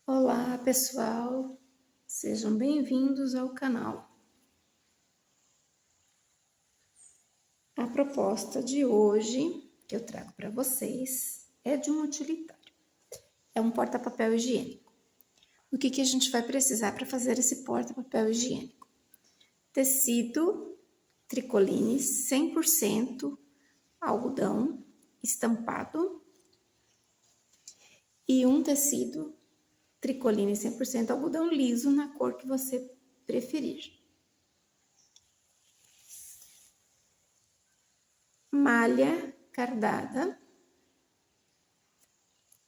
Olá, pessoal, sejam bem-vindos ao canal. A proposta de hoje que eu trago para vocês é de um utilitário. É um porta-papel higiênico. O que a gente vai precisar para fazer esse porta-papel higiênico? Tecido tricoline 100% algodão estampado e um tecido tricoline 100% algodão liso na cor que você preferir. Malha cardada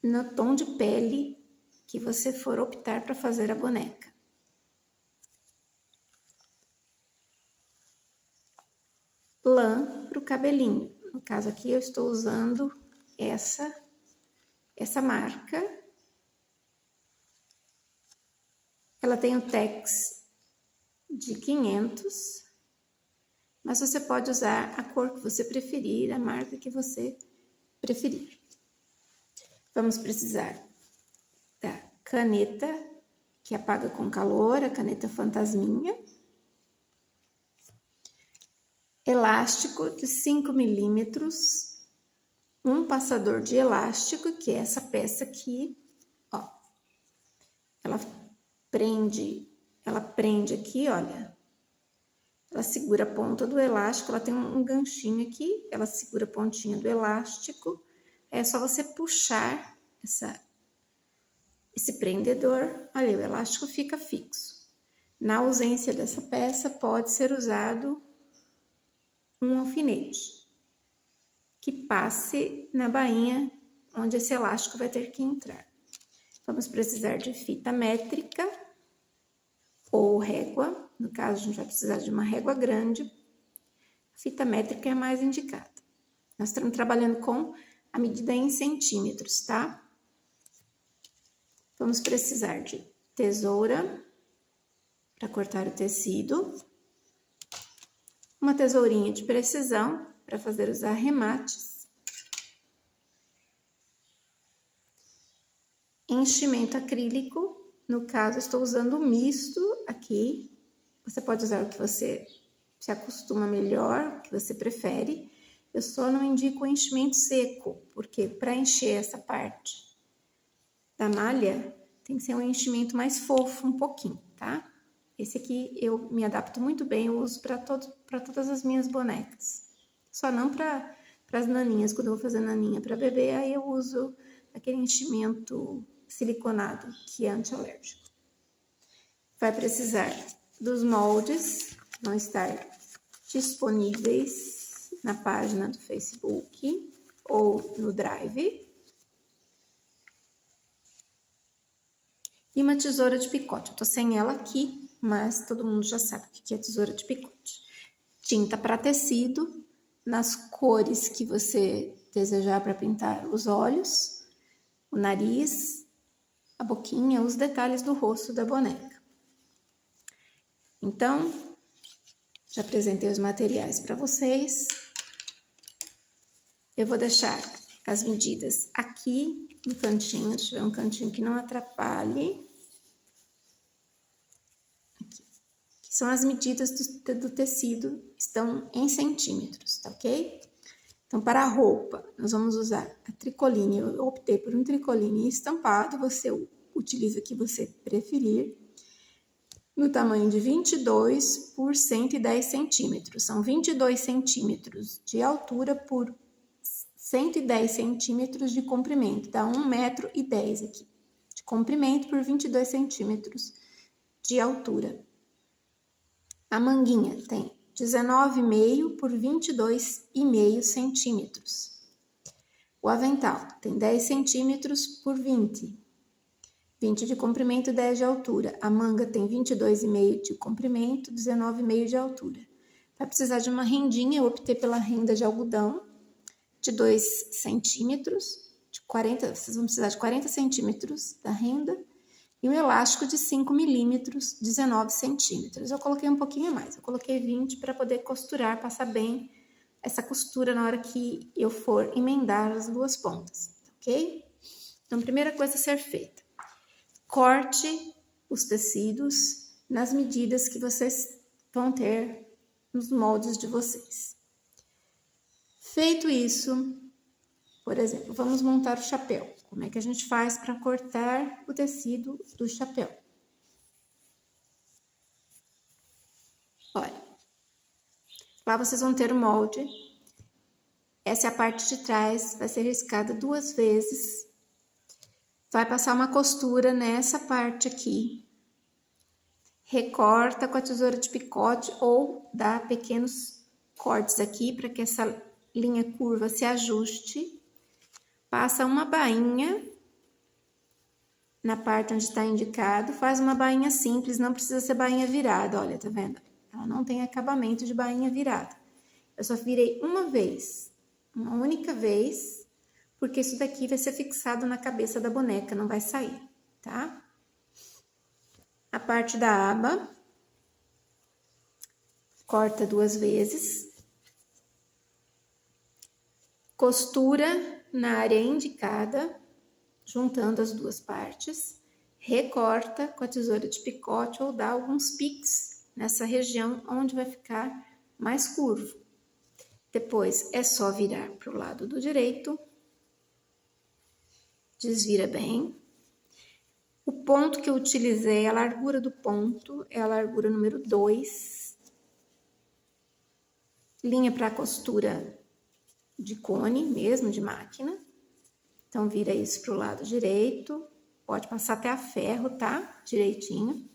no tom de pele que você for optar para fazer a boneca. Lã para o cabelinho. No caso aqui eu estou usando essa marca. Ela tem o Tex de 500, mas você pode usar a cor que você preferir, a marca que você preferir. Vamos precisar da caneta que apaga com calor, a caneta fantasminha. Elástico de 5 milímetros, um passador de elástico, que é essa peça aqui, ó. Ela prende aqui, olha. Ela segura a ponta do elástico, ela tem um ganchinho aqui, ela segura a pontinha do elástico. É só você puxar esse prendedor, olha, o elástico fica fixo. Na ausência dessa peça, pode ser usado um alfinete que passe na bainha onde esse elástico vai ter que entrar. Vamos precisar de fita métrica ou régua. No caso, a gente vai precisar de uma régua grande. A fita métrica é a mais indicada. Nós estamos trabalhando com a medida em centímetros, tá? Vamos precisar de tesoura para cortar o tecido, uma tesourinha de precisão para fazer os arremates, enchimento acrílico, no caso estou usando o misto aqui, você pode usar o que você se acostuma melhor, o que você prefere. Eu só não indico o enchimento seco, porque para encher essa parte da malha tem que ser um enchimento mais fofo um pouquinho, tá? Esse aqui eu me adapto muito bem, eu uso para todas as minhas bonecas. Só não para as naninhas, quando eu vou fazer naninha para bebê, aí eu uso aquele enchimento siliconado, que é antialérgico. Vai precisar dos moldes, vão estar disponíveis na página do Facebook ou no Drive. E uma tesoura de picote. Eu tô sem ela aqui, mas todo mundo já sabe o que é tesoura de picote. Tinta para tecido, nas cores que você desejar para pintar os olhos, o nariz, a boquinha, os detalhes do rosto da boneca. Então, já apresentei os materiais para vocês. Eu vou deixar as medidas aqui no cantinho, deixa eu ver um cantinho que não atrapalhe. São as medidas do tecido, estão em centímetros, tá ok? Então, para a roupa, nós vamos usar a tricoline. Eu optei por um tricoline estampado, você utiliza o que você preferir. No tamanho de 22 por 110 centímetros. São 22 centímetros de altura por 110 centímetros de comprimento. Dá 1,10 m aqui de comprimento por 22 centímetros de altura. A manguinha tem 19,5 por 22,5 centímetros. O avental tem 10 centímetros por 20. 20 de comprimento e 10 de altura. A manga tem 22,5 de comprimento, 19,5 de altura. Vai precisar de uma rendinha, eu optei pela renda de algodão de 2 centímetros, vocês vão precisar de 40 centímetros da renda. E um elástico de 5 milímetros, 19 centímetros. Eu coloquei um pouquinho mais, eu coloquei 20 para poder costurar, passar bem essa costura na hora que eu for emendar as duas pontas, ok? Então, primeira coisa a ser feita. corte os tecidos nas medidas que vocês vão ter nos moldes de vocês. Feito isso, por exemplo, vamos montar o chapéu. Como é que a gente faz para cortar o tecido do chapéu? Olha, lá vocês vão ter o molde. Essa é a parte de trás, vai ser riscada 2 vezes. Vai passar uma costura nessa parte aqui. Recorta com a tesoura de picote ou dá pequenos cortes aqui para que essa linha curva se ajuste. Passa uma bainha na parte onde está indicado. Faz uma bainha simples, não precisa ser bainha virada, olha, tá vendo? Ela não tem acabamento de bainha virada. Eu só virei uma vez, uma única vez, porque isso daqui vai ser fixado na cabeça da boneca, não vai sair, tá? A parte da aba, corta 2 vezes, costura na área indicada, juntando as 2 partes, recorta com a tesoura de picote ou dá alguns piques nessa região onde vai ficar mais curvo. Depois é só virar para o lado do direito, desvira bem. O ponto que eu utilizei, a largura do ponto, é a largura número 2. Linha para costura de cone mesmo, de máquina. Então, vira isso para o lado direito. Pode passar até a ferro, tá? Direitinho.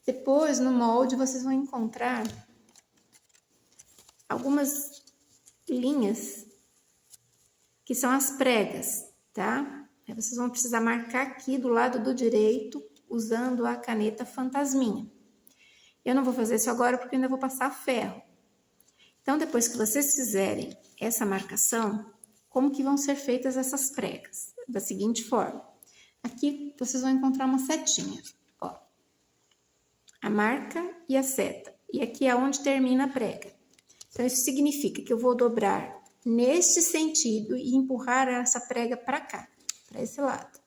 Depois, no molde, vocês vão encontrar algumas linhas que são as pregas, tá? Aí vocês vão precisar marcar aqui do lado do direito, usando a caneta fantasminha. Eu não vou fazer isso agora porque ainda vou passar ferro. Então, depois que vocês fizerem essa marcação, como que vão ser feitas essas pregas? Da seguinte forma. Aqui vocês vão encontrar uma setinha, ó. A marca e a seta. E aqui é onde termina a prega. Então, isso significa que eu vou dobrar neste sentido e empurrar essa prega para cá, para esse lado.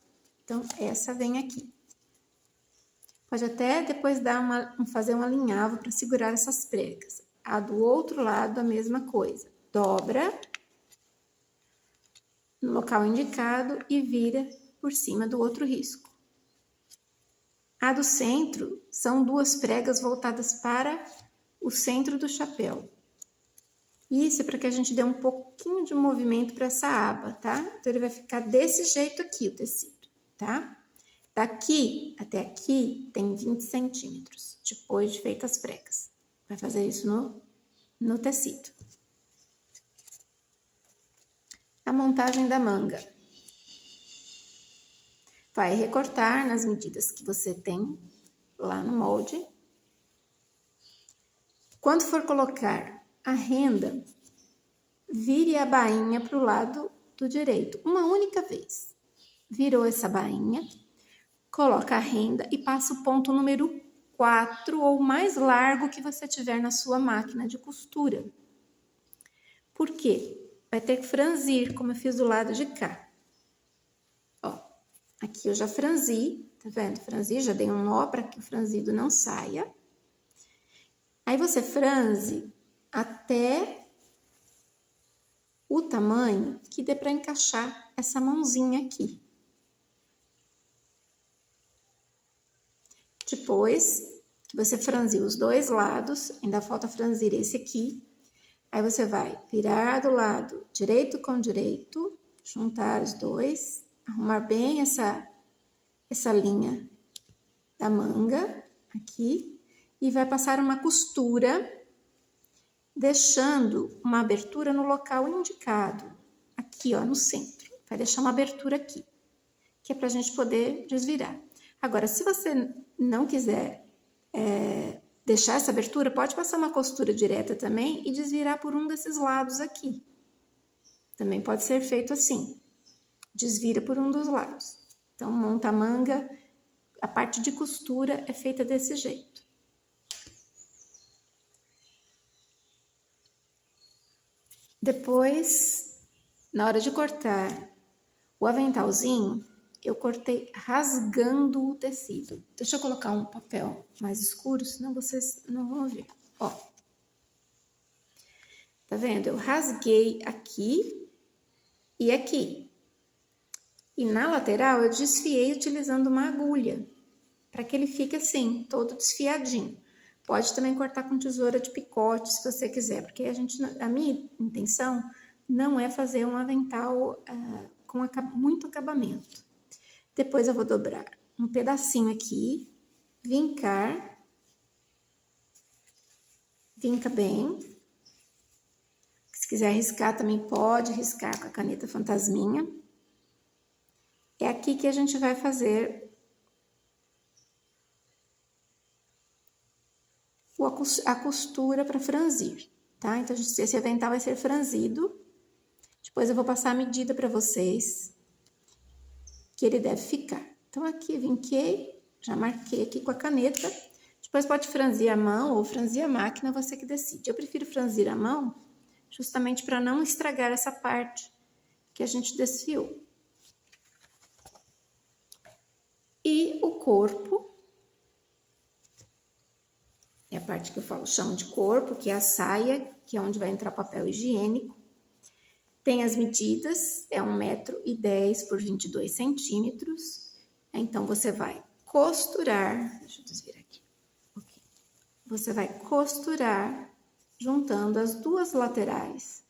Então, essa vem aqui. Pode até depois fazer um alinhavo para segurar essas pregas. A do outro lado, a mesma coisa. Dobra no local indicado e vira por cima do outro risco. A do centro são 2 pregas voltadas para o centro do chapéu. Isso é para que a gente dê um pouquinho de movimento para essa aba, tá? Então, ele vai ficar desse jeito aqui, o tecido, tá? Daqui até aqui tem 20 centímetros, depois de feitas as pregas. Vai fazer isso no tecido. A montagem da manga. Vai recortar nas medidas que você tem lá no molde. Quando for colocar a renda, vire a bainha para o lado do direito, uma única vez. Virou essa bainha, coloca a renda e passa o ponto número 4 ou mais largo que você tiver na sua máquina de costura. Por quê? Vai ter que franzir, como eu fiz do lado de cá. Ó, aqui eu já franzi, tá vendo? Franzi, já dei um nó para que o franzido não saia. Aí você franze até o tamanho que dê para encaixar essa mãozinha aqui. Depois que você franziu os 2 lados, ainda falta franzir esse aqui. Aí você vai virar do lado direito com direito, juntar os 2, arrumar bem essa linha da manga aqui e vai passar uma costura, deixando uma abertura no local indicado, aqui ó, no centro. Vai deixar uma abertura aqui, que é pra gente poder desvirar. Agora, se você não quiser deixar essa abertura, pode passar uma costura direta também e desvirar por um desses lados aqui. Também pode ser feito assim, desvira por um dos lados. Então, monta a manga, a parte de costura é feita desse jeito. Depois, na hora de cortar o aventalzinho, eu cortei rasgando o tecido. Deixa eu colocar um papel mais escuro, senão vocês não vão ver. Ó. Tá vendo? Eu rasguei aqui e aqui. E na lateral eu desfiei utilizando uma agulha, para que ele fique assim, todo desfiadinho. Pode também cortar com tesoura de picote, se você quiser, porque a minha intenção não é fazer um avental com muito acabamento. Depois eu vou dobrar um pedacinho aqui, vinca bem. Se quiser riscar também pode riscar com a caneta fantasminha. É aqui que a gente vai fazer a costura para franzir, tá? Então, esse avental vai ser franzido. Depois eu vou passar a medida para vocês que ele deve ficar. Então, aqui vinquei, já marquei aqui com a caneta. Depois pode franzir a mão ou franzir a máquina, você que decide. Eu prefiro franzir a mão justamente para não estragar essa parte que a gente desfiou. E o corpo, é a parte que eu falo, chamo de corpo, que é a saia, que é onde vai entrar papel higiênico. Tem as medidas, é 1,10 m por 22 centímetros. Então, você vai costurar, deixa eu desvirar aqui. Okay. Você vai costurar juntando as duas laterais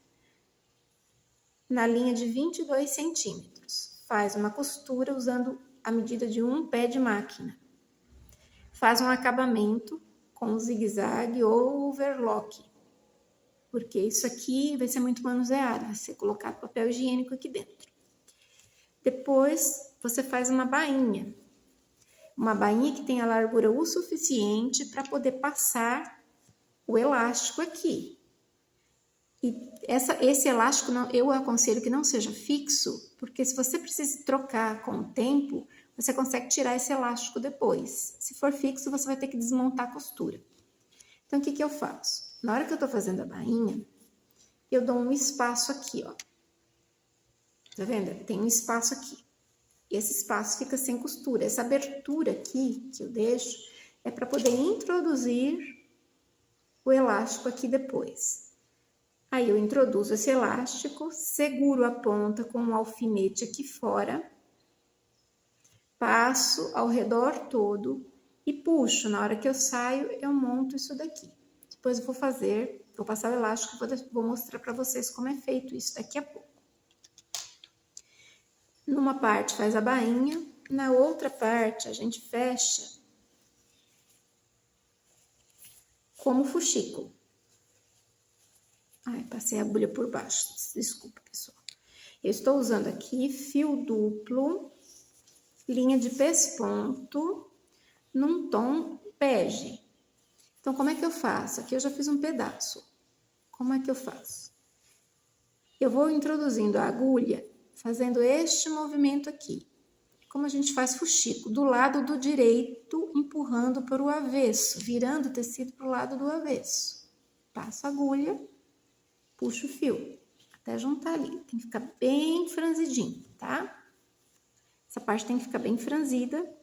na linha de 22 centímetros. Faz uma costura usando a medida de um pé de máquina. Faz um acabamento com zigue-zague ou overlock, porque isso aqui vai ser muito manuseado, vai ser colocado papel higiênico aqui dentro. Depois, você faz uma bainha que tenha largura o suficiente para poder passar o elástico aqui. E esse elástico, eu aconselho que não seja fixo, porque se você precisa trocar com o tempo, você consegue tirar esse elástico depois. Se for fixo, você vai ter que desmontar a costura. Então, o que eu faço? Na hora que eu tô fazendo a bainha, eu dou um espaço aqui, ó. Tá vendo? Tem um espaço aqui. Esse espaço fica sem costura. Essa abertura aqui que eu deixo é para poder introduzir o elástico aqui depois. Aí eu introduzo esse elástico, seguro a ponta com um alfinete aqui fora, passo ao redor todo e puxo. Na hora que eu saio, eu monto isso daqui. Depois eu vou passar o elástico e vou mostrar para vocês como é feito isso daqui a pouco. Numa parte faz a bainha, na outra parte a gente fecha como fuxico. Ai, passei a agulha por baixo, desculpa, pessoal. Eu estou usando aqui fio duplo, linha de pesponto, num tom bege. Então, como é que eu faço? Aqui eu já fiz um pedaço. Como é que eu faço? Eu vou introduzindo a agulha, fazendo este movimento aqui. Como a gente faz fuxico, do lado do direito, empurrando para o avesso, virando o tecido para o lado do avesso. Passo a agulha, puxo o fio, até juntar ali. Tem que ficar bem franzidinho, tá? Essa parte tem que ficar bem franzida,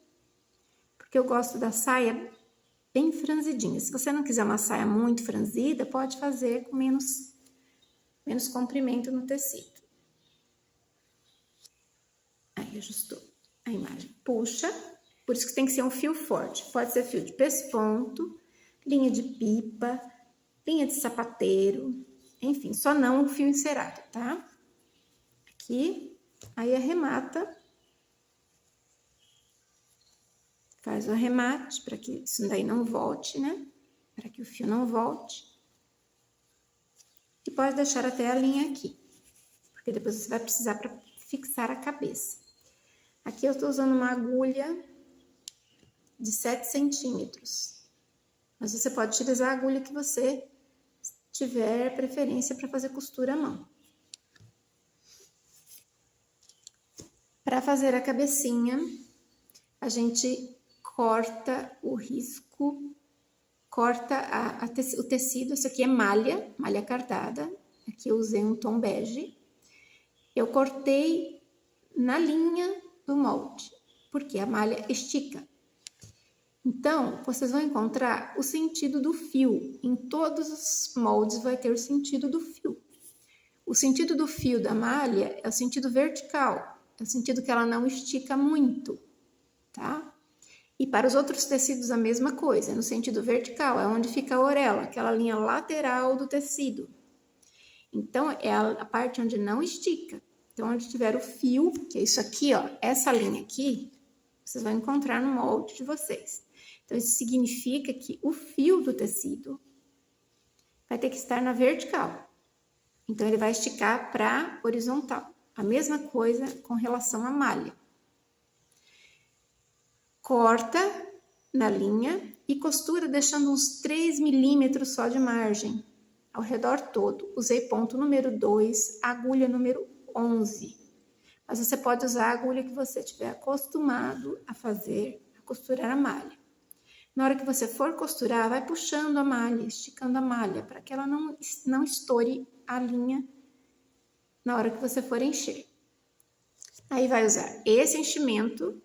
porque eu gosto da saia bem franzidinha. Se você não quiser uma saia muito franzida, pode fazer com menos comprimento no tecido. Aí, ajustou a imagem. Puxa, por isso que tem que ser um fio forte. Pode ser fio de pesponto, linha de pipa, linha de sapateiro, enfim, só não um fio encerado, tá? Aqui, aí arremata. Faz o arremate para que isso daí não volte, né? Para que o fio não volte. E pode deixar até a linha aqui, porque depois você vai precisar para fixar a cabeça. Aqui eu tô usando uma agulha de 7 centímetros. Mas você pode utilizar a agulha que você tiver preferência para fazer costura à mão. Para fazer a cabecinha, a gente corta o risco, corta o tecido. Isso aqui é malha cardada. Aqui eu usei um tom bege. Eu cortei na linha do molde, porque a malha estica. Então, vocês vão encontrar o sentido do fio. Em todos os moldes vai ter o sentido do fio. O sentido do fio da malha é o sentido vertical, é o sentido que ela não estica muito, tá? E para os outros tecidos a mesma coisa, no sentido vertical, é onde fica a orelha, aquela linha lateral do tecido. Então, é a parte onde não estica. Então, onde tiver o fio, que é isso aqui, ó, essa linha aqui, vocês vão encontrar no molde de vocês. Então, isso significa que o fio do tecido vai ter que estar na vertical. Então, ele vai esticar para horizontal. A mesma coisa com relação à malha. Corta na linha e costura deixando uns 3 milímetros só de margem ao redor todo. Usei ponto número 2, agulha número 11. Mas você pode usar a agulha que você estiver acostumado a fazer, a costurar a malha. Na hora que você for costurar, vai puxando a malha, esticando a malha, para que ela não estoure a linha na hora que você for encher. Aí vai usar esse enchimento.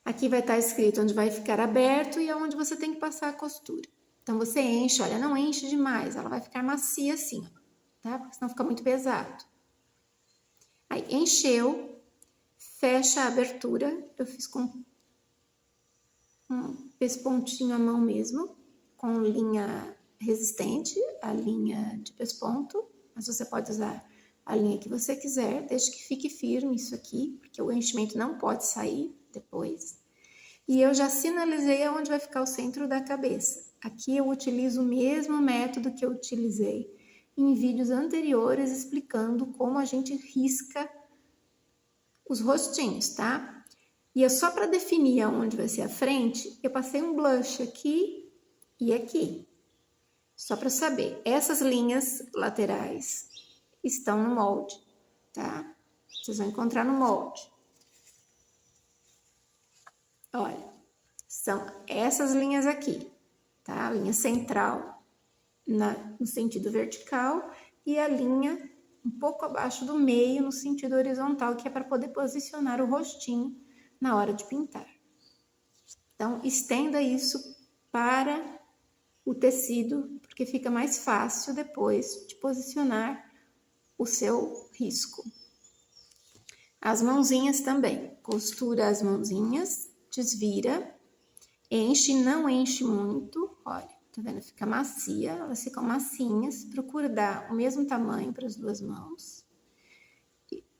Aqui vai estar escrito onde vai ficar aberto e aonde você tem que passar a costura. Então, você enche, olha, não enche demais, ela vai ficar macia assim, ó, tá? Porque senão fica muito pesado. Aí, encheu, fecha a abertura, eu fiz com esse pontinho à mão mesmo, com linha resistente, a linha de pesponto, mas você pode usar a linha que você quiser, desde que fique firme isso aqui, porque o enchimento não pode sair depois. E eu já sinalizei aonde vai ficar o centro da cabeça. Aqui eu utilizo o mesmo método que eu utilizei em vídeos anteriores explicando como a gente risca os rostinhos, tá? E é só para definir aonde vai ser a frente, eu passei um blush aqui e aqui. Só para saber, essas linhas laterais estão no molde, tá? Vocês vão encontrar no molde. Olha, são essas linhas aqui, tá? A linha central no sentido vertical e a linha um pouco abaixo do meio no sentido horizontal, que é para poder posicionar o rostinho na hora de pintar. Então, estenda isso para o tecido, porque fica mais fácil depois de posicionar o seu risco. As mãozinhas também. Costura as mãozinhas, desvira, enche, não enche muito, olha, tá vendo? Fica macia, elas ficam massinhas. Procura dar o mesmo tamanho para as duas mãos.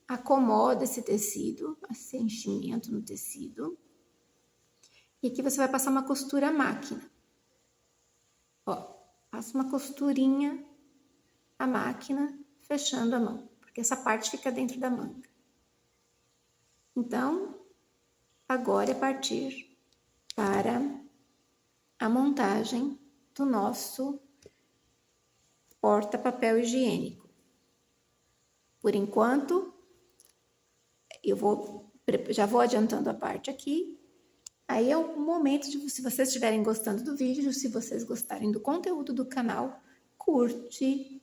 Acomoda esse tecido, esse enchimento no tecido. E aqui você vai passar uma costura à máquina. Ó, passa uma costurinha à máquina, fechando a mão, porque essa parte fica dentro da manga. Então, agora é partir para a montagem do nosso porta-papel higiênico. Por enquanto, já vou adiantando a parte aqui. Aí é o momento de, se vocês estiverem gostando do vídeo, se vocês gostarem do conteúdo do canal, curte.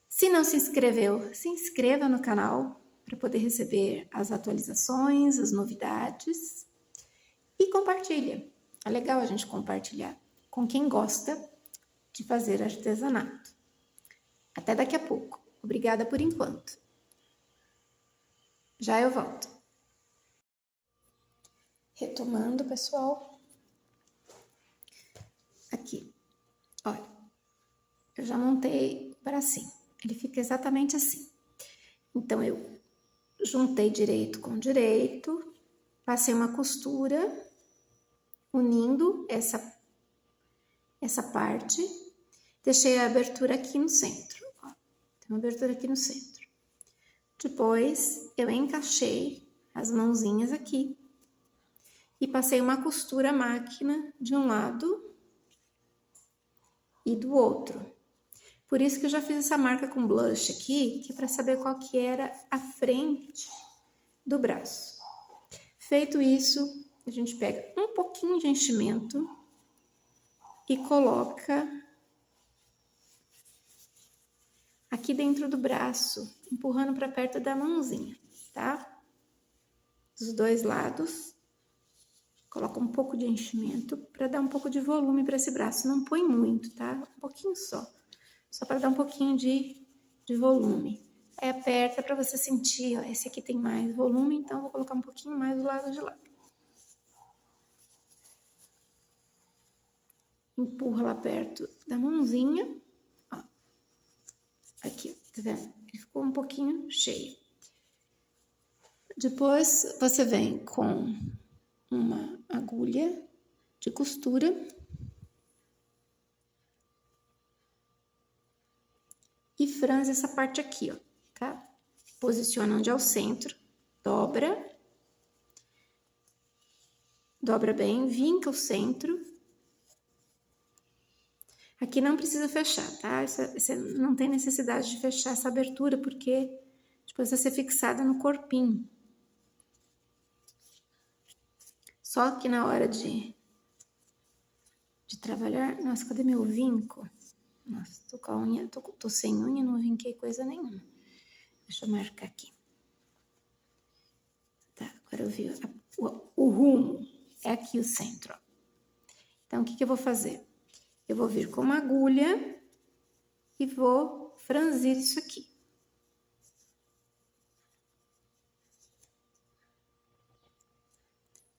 Se não se inscreveu, se inscreva no canal para poder receber as atualizações, as novidades. E compartilha. É legal a gente compartilhar com quem gosta de fazer artesanato. Até daqui a pouco. Obrigada por enquanto. Já eu volto. Retomando, pessoal. Aqui. Olha. Eu já montei o bracinho. Ele fica exatamente assim. Então, eu juntei direito com direito. Passei uma costura unindo essa parte. Deixei a abertura aqui no centro. Ó, tem uma abertura aqui no centro. Depois, eu encaixei as mãozinhas aqui. E passei uma costura à máquina de um lado e do outro. Por isso que eu já fiz essa marca com blush aqui, que é para saber qual que era a frente do braço. Feito isso, a gente pega um pouquinho de enchimento e coloca aqui dentro do braço, empurrando para perto da mãozinha. tá? Dos dois lados. Coloca um pouco de enchimento para dar um pouco de volume para esse braço. Não põe muito, tá? Um pouquinho só. Só para dar um pouquinho de volume. Aí aperta para você sentir, ó, esse aqui tem mais volume, então vou colocar um pouquinho mais do lado de lá. Empurra lá perto da mãozinha, ó. Aqui, tá vendo? Ele ficou um pouquinho cheio. Depois, você vem com uma agulha de costura. E franze essa parte aqui, ó, tá? Posiciona onde é o centro, dobra. Dobra bem, vinca o centro. Aqui não precisa fechar, tá? Você não tem necessidade de fechar essa abertura, porque depois vai ser fixada no corpinho. Só que na hora de trabalhar... Nossa, cadê meu vinco? Nossa, tô com a unha, tô sem unha, não vinquei coisa nenhuma. Deixa eu marcar aqui. Tá, agora eu vi o rumo. É aqui o centro, ó. Então, o que eu vou fazer? Eu vou vir com uma agulha e vou franzir isso aqui.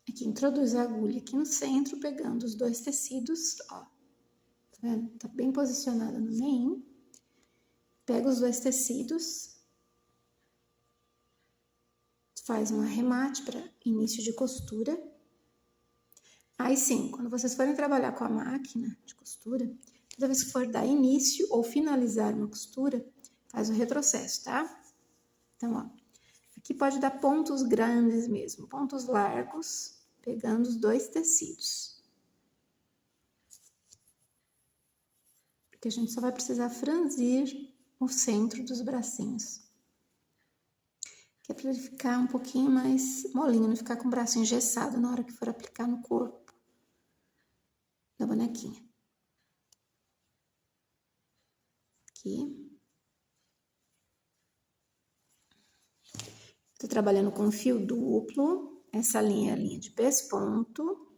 Aqui, introduz a agulha aqui no centro, pegando os dois tecidos, ó. Tá vendo? Tá bem posicionada no meio. Pega os dois tecidos. Faz um arremate para início de costura. Aí sim, quando vocês forem trabalhar com a máquina de costura, toda vez que for dar início ou finalizar uma costura, faz o retrocesso, tá? Então, ó, aqui pode dar pontos grandes mesmo, pontos largos, pegando os dois tecidos. Porque a gente só vai precisar franzir o centro dos bracinhos. Que é para ele ficar um pouquinho mais molinho, não ficar com o braço engessado na hora que for aplicar no corpo da bonequinha. Aqui. Tô trabalhando com fio duplo. Essa linha é a linha de pesponto.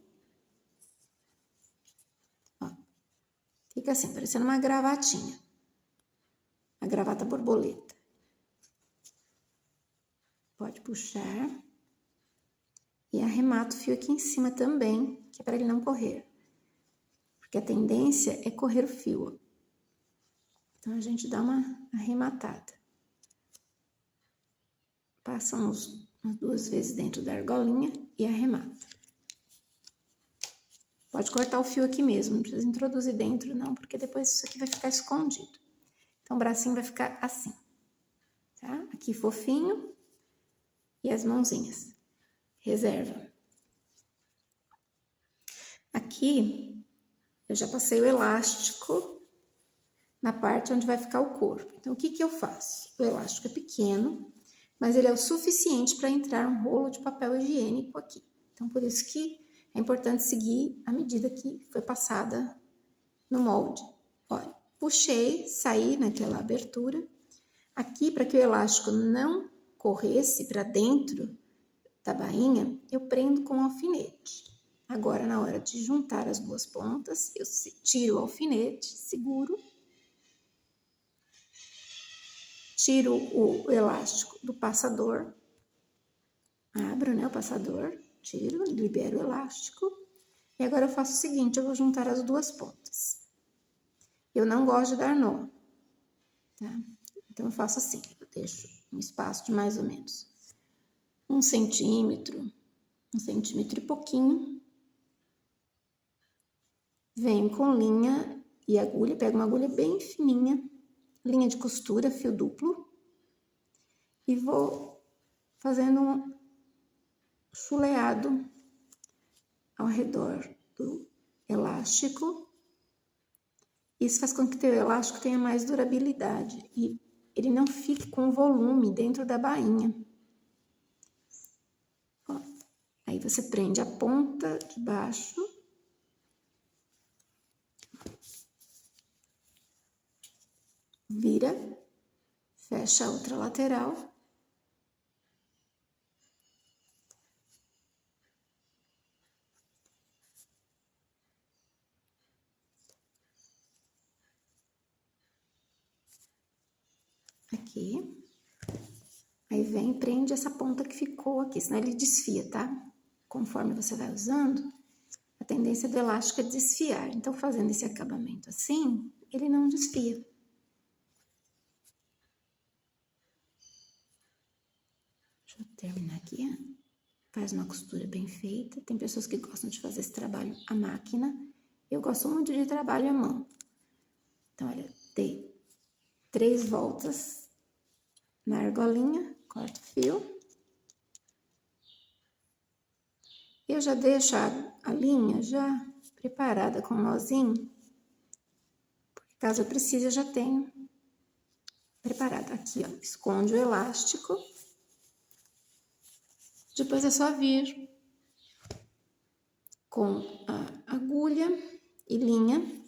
Ó. Fica assim, parecendo uma gravatinha. A gravata borboleta. Pode puxar. E arremata o fio aqui em cima também, que é para ele não correr. Porque a tendência é correr o fio, ó. Então, a gente dá uma arrematada. Passa umas 2 vezes dentro da argolinha e arremata. Pode cortar o fio aqui mesmo, não precisa introduzir dentro não, porque depois isso aqui vai ficar escondido. Então, o bracinho vai ficar assim, tá? Aqui fofinho e as mãozinhas. Reserva. Aqui, eu já passei o elástico na parte onde vai ficar o corpo. Então, o que eu faço? O elástico é pequeno, mas ele é o suficiente para entrar um rolo de papel higiênico aqui. Então, por isso que é importante seguir a medida que foi passada no molde. Olha, puxei, saí naquela abertura. Aqui, para que o elástico não corresse para dentro da bainha, eu prendo com um alfinete. Agora, na hora de juntar as duas pontas, eu tiro o alfinete, seguro. Tiro o elástico do passador. Abro, né, o passador. Tiro, libero o elástico. E agora eu faço o seguinte, eu vou juntar as duas pontas. Eu não gosto de dar nó, tá? Então, eu faço assim, eu deixo um espaço de mais ou menos 1 centímetro, 1 centímetro e pouquinho. Venho com linha e agulha, pego uma agulha bem fininha, linha de costura, fio duplo. E vou fazendo um chuleado ao redor do elástico. Isso faz com que o teu elástico tenha mais durabilidade e ele não fique com volume dentro da bainha. Ó, aí você prende a ponta de baixo. Vira, fecha a outra lateral. aqui. Aí vem e prende essa ponta que ficou aqui, senão ele desfia, tá? Conforme você vai usando, a tendência do elástico é desfiar. Então, fazendo esse acabamento assim, ele não desfia. Deixa eu terminar aqui, ó. Faz uma costura bem feita. Tem pessoas que gostam de fazer esse trabalho à máquina. Eu gosto muito de trabalho à mão. Então, olha, dei 3 voltas na argolinha, corto o fio. Eu já deixo a linha já preparada com um nozinho, porque caso eu precise, eu já tenho preparada. Aqui, ó, esconde o elástico. Depois é só vir com a agulha e linha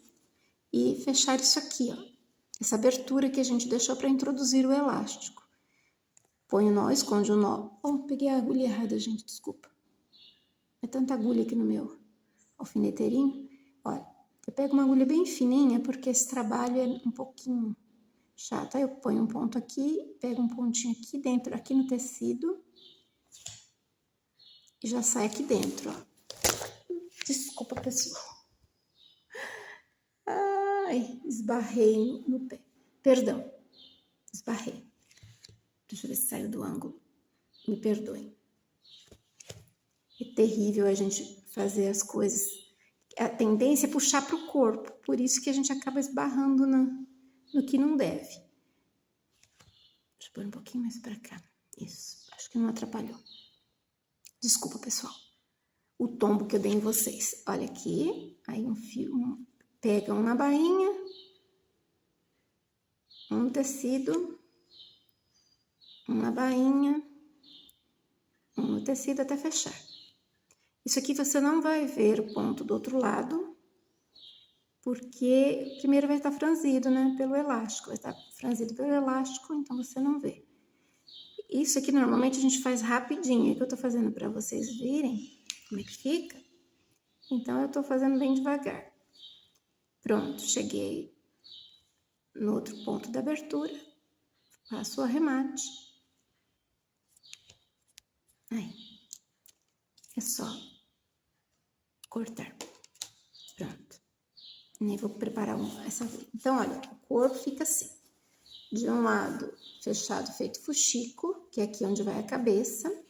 e fechar isso aqui, ó. Essa abertura que a gente deixou para introduzir o elástico. Põe o nó, esconde o nó. Oh, peguei a agulha errada, gente, desculpa. É tanta agulha aqui no meu alfineteirinho. Olha, eu pego uma agulha bem fininha, porque esse trabalho é um pouquinho chato. Aí eu ponho um ponto aqui, pego um pontinho aqui dentro, aqui no tecido. E já sai aqui dentro, ó. Desculpa, pessoal. Ai, esbarrei no pé. Perdão, esbarrei. Deixa eu ver se saiu do ângulo. Me perdoem. É terrível a gente fazer as coisas. A tendência é puxar para o corpo. Por isso que a gente acaba esbarrando no que não deve. Deixa eu pôr um pouquinho mais para cá. Isso, acho que não atrapalhou. Desculpa, pessoal. O tombo que eu dei em vocês. Olha aqui, aí um fio, pega um na bainha, um tecido, um na bainha, um no tecido até fechar. Isso aqui você não vai ver o ponto do outro lado, porque primeiro vai estar franzido, né, pelo elástico. Vai estar franzido pelo elástico, então você não vê. Isso aqui normalmente a gente faz rapidinho, é que eu tô fazendo para vocês verem como é que fica. Então, eu tô fazendo bem devagar. Pronto, cheguei no outro ponto da abertura, passo o arremate. Aí, é só cortar. Pronto. Nem vou preparar essa vez. Então, olha, o corpo fica assim. De um lado, fechado, feito fuxico, que é aqui onde vai a cabeça.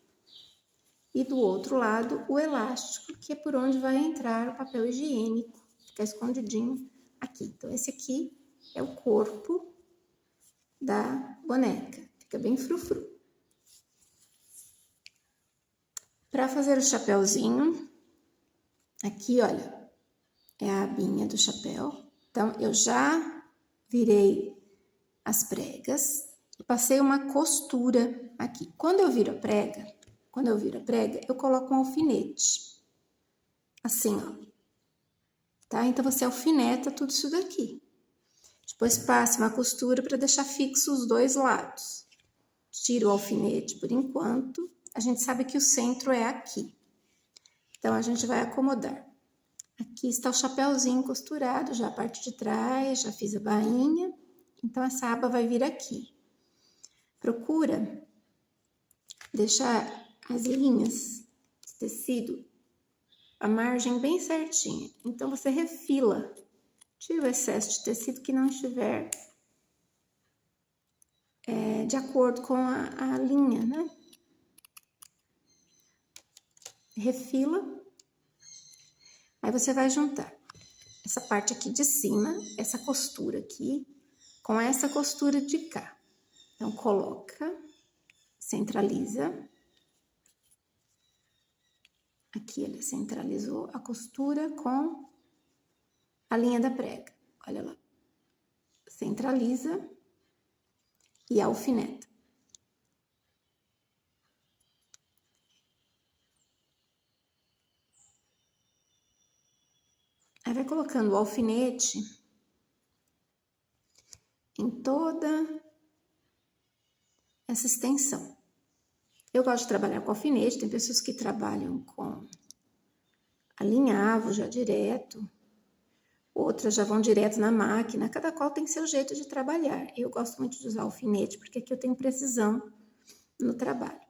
E do outro lado, o elástico, que é por onde vai entrar o papel higiênico. Fica escondidinho aqui. Então, esse aqui é o corpo da boneca. Fica bem frufru. Para fazer o chapéuzinho, aqui, olha, é a abinha do chapéu. Então, eu já virei as pregas e passei uma costura aqui. Quando eu viro a prega, eu coloco um alfinete. Assim, ó. Tá? Então, você alfineta tudo isso daqui. Depois, passe uma costura para deixar fixo os dois lados. Tira o alfinete por enquanto. A gente sabe que o centro é aqui. Então, a gente vai acomodar. Aqui está o chapéuzinho costurado, já a parte de trás, já fiz a bainha. Então, essa aba vai vir aqui. Procura deixar as linhas de tecido, a margem bem certinha. Então, você refila. Tira o excesso de tecido que não estiver de acordo com a linha, né? Refila. Aí você vai juntar essa parte aqui de cima, essa costura aqui, com essa costura de cá. Então, coloca, centraliza. Aqui ele centralizou a costura com a linha da prega. Olha lá. Centraliza e alfineta. Aí vai colocando o alfinete em toda essa extensão. Eu gosto de trabalhar com alfinete, tem pessoas que trabalham com alinhavo já direto, outras já vão direto na máquina, cada qual tem seu jeito de trabalhar. Eu gosto muito de usar alfinete, porque aqui eu tenho precisão no trabalho.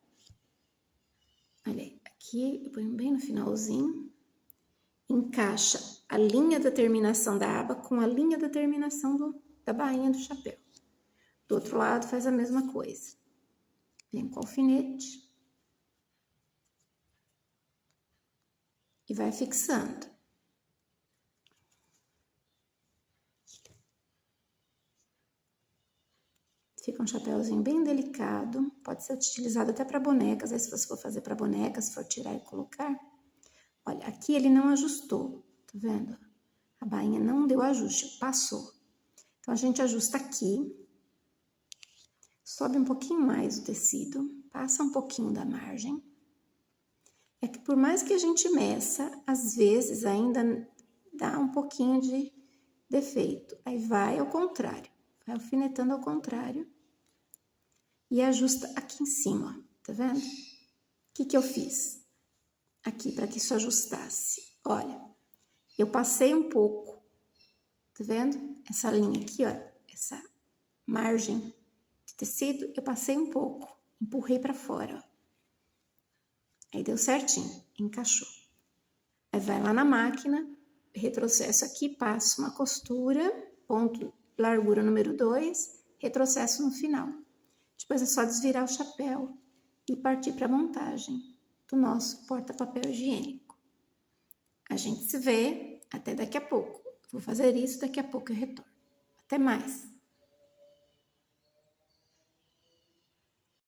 Olha aí, aqui eu ponho bem no finalzinho, encaixa a linha da terminação da aba com a linha da terminação da bainha do chapéu. Do outro lado faz a mesma coisa. Vem com o alfinete e vai fixando. Fica um chapéuzinho bem delicado, pode ser utilizado até para bonecas, aí se você for fazer para bonecas, se for tirar e colocar. Olha, aqui ele não ajustou, tá vendo? A bainha não deu ajuste, passou. Então, a gente ajusta aqui, sobe um pouquinho mais o tecido, passa um pouquinho da margem. É que por mais que a gente meça, às vezes ainda dá um pouquinho de defeito. Aí vai ao contrário, vai alfinetando ao contrário. E ajusta aqui em cima, tá vendo? O que eu fiz? Aqui, para que isso ajustasse. Olha, eu passei um pouco, tá vendo? Essa linha aqui, ó, essa margem de tecido, eu passei um pouco, empurrei para fora, ó. Aí deu certinho, encaixou. Aí vai lá na máquina, retrocesso aqui, passo uma costura, ponto, largura número 2, retrocesso no final. Depois é só desvirar o chapéu e partir para a montagem do nosso porta-papel higiênico. A gente se vê até daqui a pouco. Vou fazer isso, daqui a pouco eu retorno. Até mais!